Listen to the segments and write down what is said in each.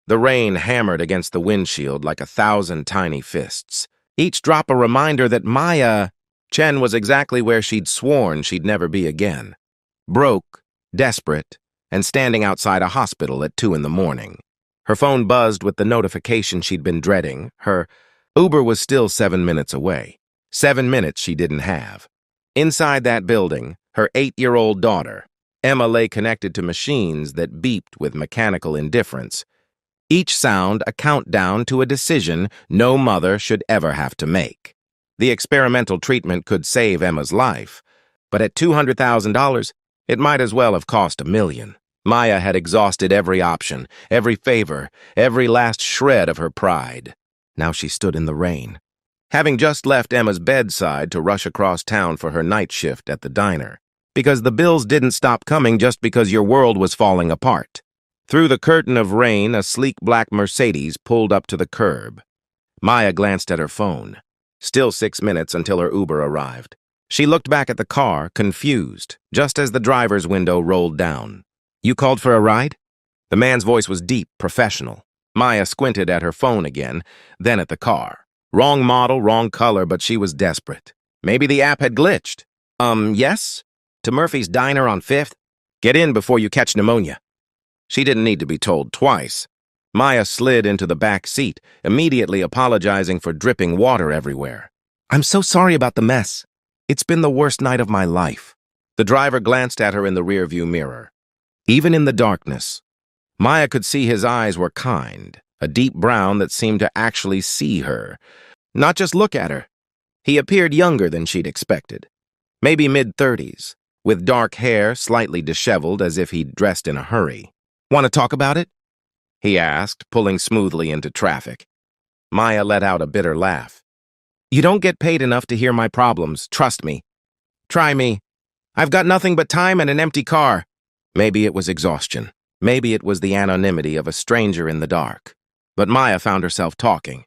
The rain hammered against the windshield like 1,000 tiny fists, each drop a reminder that Maya Chen was exactly where she'd sworn she'd never be again. Broke, desperate, and standing outside a hospital at 2 in the morning. Her phone buzzed with the notification she'd been dreading. Her Uber was still 7 minutes away. 7 minutes she didn't have. Inside that building, her 8-year-old daughter, Emma, lay connected to machines that beeped with mechanical indifference. Each sound a countdown to a decision no mother should ever have to make. The experimental treatment could save Emma's life, but at $200,000, it might as well have cost $1 million. Maya had exhausted every option, every favor, every last shred of her pride. Now she stood in the rain, having just left Emma's bedside to rush across town for her night shift at the diner, because the bills didn't stop coming just because your world was falling apart. Through the curtain of rain, a sleek black Mercedes pulled up to the curb. Maya glanced at her phone. Still 6 minutes until her Uber arrived. She looked back at the car, confused, just as the driver's window rolled down. "You called for a ride?" The man's voice was deep, professional. Maya squinted at her phone again, then at the car. Wrong model, wrong color, but she was desperate. Maybe the app had glitched. Yes? To Murphy's Diner on 5th? Get in before you catch pneumonia." She didn't need to be told twice. Maya slid into the back seat, immediately apologizing for dripping water everywhere. "I'm so sorry about the mess. It's been the worst night of my life." The driver glanced at her in the rearview mirror. Even in the darkness, Maya could see his eyes were kind, a deep brown that seemed to actually see her, not just look at her. He appeared younger than she'd expected, maybe mid-30s, with dark hair slightly disheveled as if he'd dressed in a hurry. "Want to talk about it?" he asked, pulling smoothly into traffic. Maya let out a bitter laugh. "You don't get paid enough to hear my problems, trust me. Try me. I've got nothing but time and an empty car." Maybe it was exhaustion. Maybe it was the anonymity of a stranger in the dark. But Maya found herself talking.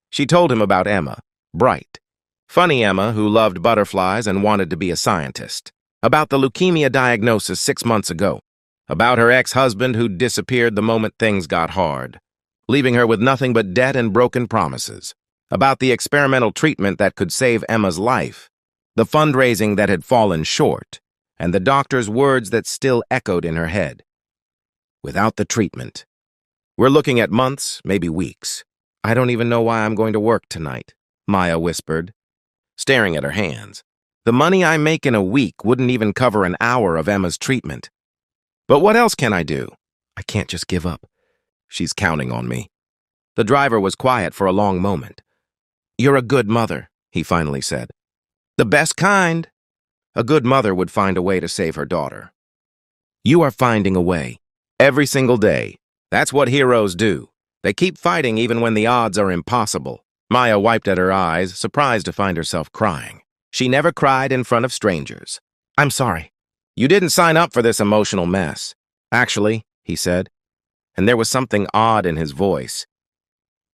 She told him about Emma, bright, funny Emma who loved butterflies and wanted to be a scientist. About the leukemia diagnosis 6 months ago. About her ex-husband who'd disappeared the moment things got hard, leaving her with nothing but debt and broken promises. About the experimental treatment that could save Emma's life, the fundraising that had fallen short, and the doctor's words that still echoed in her head. Without the treatment. "We're looking at months, maybe weeks. I don't even know why I'm going to work tonight," Maya whispered, staring at her hands. "The money I make in a week wouldn't even cover an hour of Emma's treatment. But what else can I do? I can't just give up. She's counting on me." The driver was quiet for a long moment. "You're a good mother," he finally said. "The best kind." A good mother would find a way to save her daughter. "You are finding a way. Every single day. That's what heroes do. They keep fighting even when the odds are impossible." Maya wiped at her eyes, surprised to find herself crying. She never cried in front of strangers. "I'm sorry. You didn't sign up for this emotional mess." "Actually," he said, and there was something odd in his voice.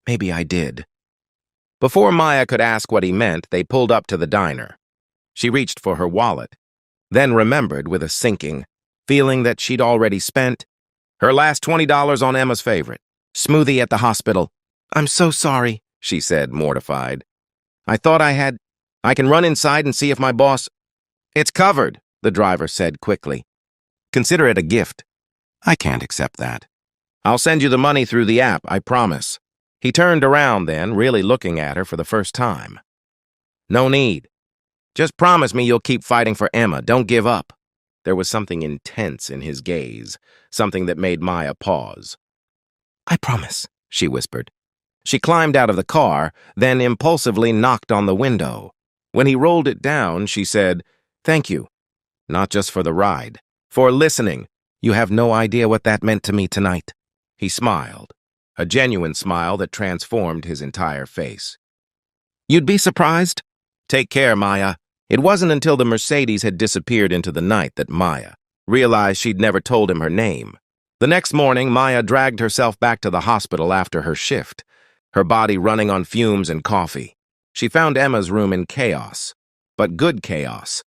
"Maybe I did." Before Maya could ask what he meant, they pulled up to the diner. She reached for her wallet, then remembered with a sinking, feeling that she'd already spent her last $20 on Emma's favorite, smoothie at the hospital. "I'm so sorry," she said, mortified. I can run inside and see if my boss—" "It's covered," the driver said quickly. "Consider it a gift." "I can't accept that." "I'll send you the money through the app, I promise." He turned around then, really looking at her for the first time. "No need. Just promise me you'll keep fighting for Emma. Don't give up." There was something intense in his gaze, something that made Maya pause. "I promise," she whispered. She climbed out of the car, then impulsively knocked on the window. When he rolled it down, she said, "Thank you. Not just for the ride. For listening. You have no idea what that meant to me tonight." He smiled, a genuine smile that transformed his entire face. "You'd be surprised? Take care, Maya." It wasn't until the Mercedes had disappeared into the night that Maya realized she'd never told him her name. The next morning, Maya dragged herself back to the hospital after her shift, her body running on fumes and coffee. She found Emma's room in chaos, but good chaos.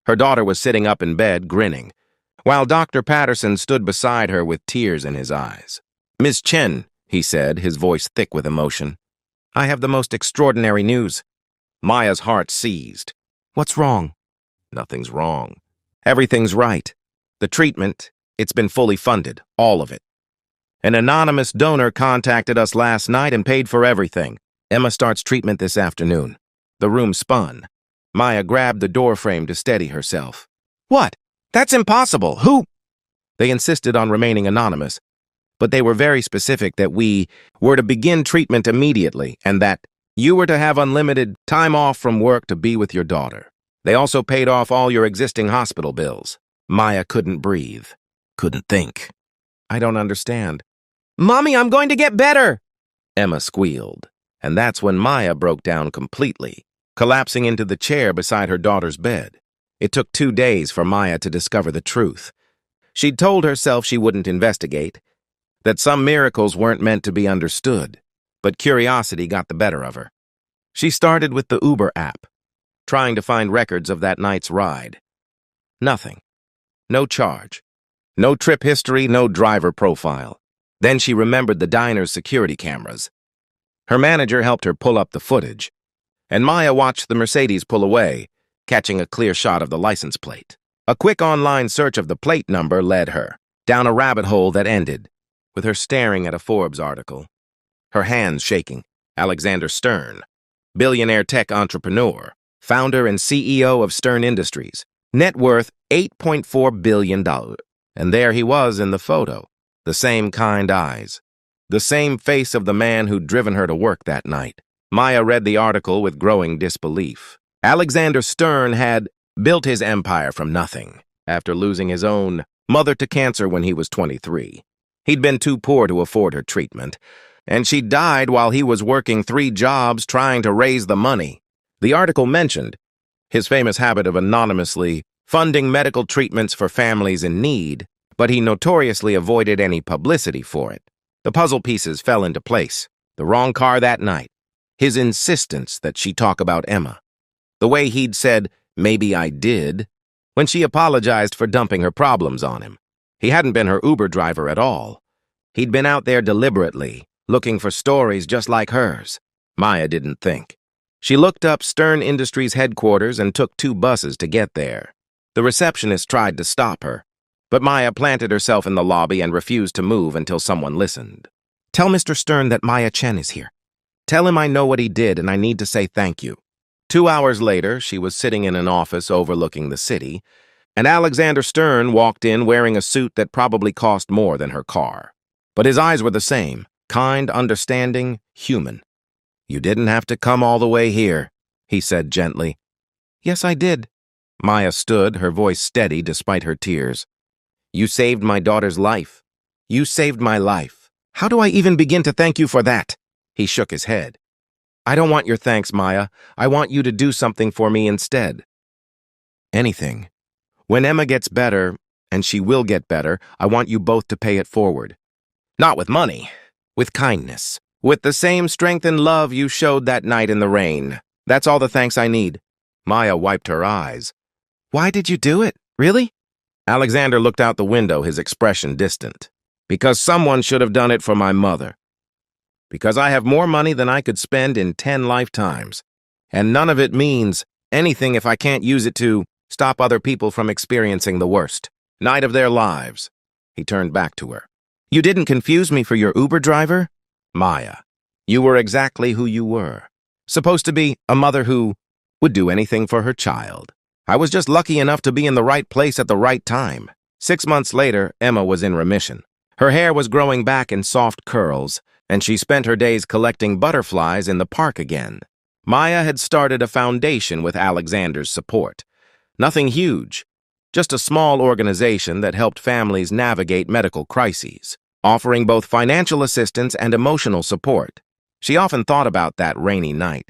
Her daughter was sitting up in bed, grinning, while Dr. Patterson stood beside her with tears in his eyes. "Miss Chen, he said, his voice thick with emotion. "I have the most extraordinary news." Maya's heart seized. "What's wrong?" "Nothing's wrong. Everything's right. The treatment, it's been fully funded, all of it. An anonymous donor contacted us last night and paid for everything. Emma starts treatment this afternoon." The room spun. Maya grabbed the doorframe to steady herself. "What? That's impossible. Who?" They insisted on remaining anonymous, but they were very specific that we were to begin treatment immediately and that you were to have unlimited time off from work to be with your daughter. They also paid off all your existing hospital bills. Maya couldn't breathe, couldn't think. "I don't understand." "Mommy, I'm going to get better!" Emma squealed, and that's when Maya broke down completely, collapsing into the chair beside her daughter's bed. It took 2 days for Maya to discover the truth. She'd told herself she wouldn't investigate, that some miracles weren't meant to be understood, but curiosity got the better of her. She started with the Uber app, trying to find records of that night's ride. Nothing. No charge. No trip history, no driver profile. Then she remembered the diner's security cameras. Her manager helped her pull up the footage, and Maya watched the Mercedes pull away, catching a clear shot of the license plate. A quick online search of the plate number led her down a rabbit hole that ended with her staring at a Forbes article. Her hands shaking. Alexander Stern, billionaire tech entrepreneur, founder and CEO of Stern Industries, net worth $8.4 billion. And there he was in the photo, the same kind eyes, the same face of the man who'd driven her to work that night. Maya read the article with growing disbelief. Alexander Stern had built his empire from nothing after losing his own mother to cancer when he was 23. He'd been too poor to afford her treatment, and she died while he was working 3 jobs trying to raise the money. The article mentioned his famous habit of anonymously funding medical treatments for families in need, but he notoriously avoided any publicity for it. The puzzle pieces fell into place. The wrong car that night. His insistence that she talk about Emma. The way he'd said, "Maybe I did," when she apologized for dumping her problems on him. He hadn't been her Uber driver at all. He'd been out there deliberately, looking for stories just like hers. Maya didn't think. She looked up Stern Industries headquarters and took 2 buses to get there. The receptionist tried to stop her, but Maya planted herself in the lobby and refused to move until someone listened. "Tell Mr. Stern that Maya Chen is here. Tell him I know what he did and I need to say thank you." 2 hours later, she was sitting in an office overlooking the city, and Alexander Stern walked in wearing a suit that probably cost more than her car. But his eyes were the same, kind, understanding, human. "You didn't have to come all the way here," he said gently. "Yes, I did." Maya stood, her voice steady despite her tears. "You saved my daughter's life. You saved my life. How do I even begin to thank you for that?" He shook his head. "I don't want your thanks, Maya. I want you to do something for me instead." "Anything. When Emma gets better, and she will get better, I want you both to pay it forward. Not with money, with kindness. With the same strength and love you showed that night in the rain. That's all the thanks I need." Maya wiped her eyes. "Why did you do it? Really?" Alexander looked out the window, his expression distant. "Because someone should have done it for my mother. Because I have more money than I could spend in 10 lifetimes. And none of it means anything if I can't use it to stop other people from experiencing the worst night of their lives." He turned back to her. "You didn't confuse me for your Uber driver?" "Maya, you were exactly who you were. Supposed to be a mother who would do anything for her child. I was just lucky enough to be in the right place at the right time." 6 months later, Emma was in remission. Her hair was growing back in soft curls, and she spent her days collecting butterflies in the park again. Maya had started a foundation with Alexander's support. Nothing huge, just a small organization that helped families navigate medical crises, offering both financial assistance and emotional support. She often thought about that rainy night,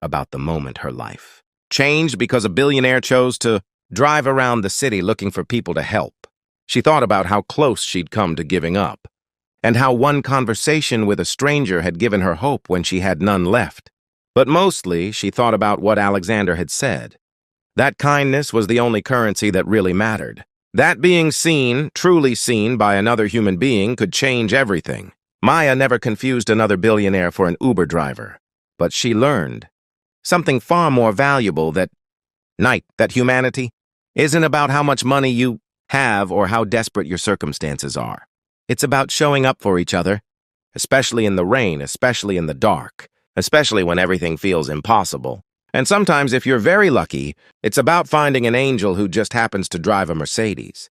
about the moment her life changed because a billionaire chose to drive around the city looking for people to help. She thought about how close she'd come to giving up, and how one conversation with a stranger had given her hope when she had none left. But mostly, she thought about what Alexander had said. That kindness was the only currency that really mattered. That being seen, truly seen by another human being could change everything. Maya never confused another billionaire for an Uber driver, but she learned something far more valuable that humanity isn't about how much money you have or how desperate your circumstances are. It's about showing up for each other, especially in the rain, especially in the dark, especially when everything feels impossible. And sometimes, if you're very lucky, it's about finding an angel who just happens to drive a Mercedes.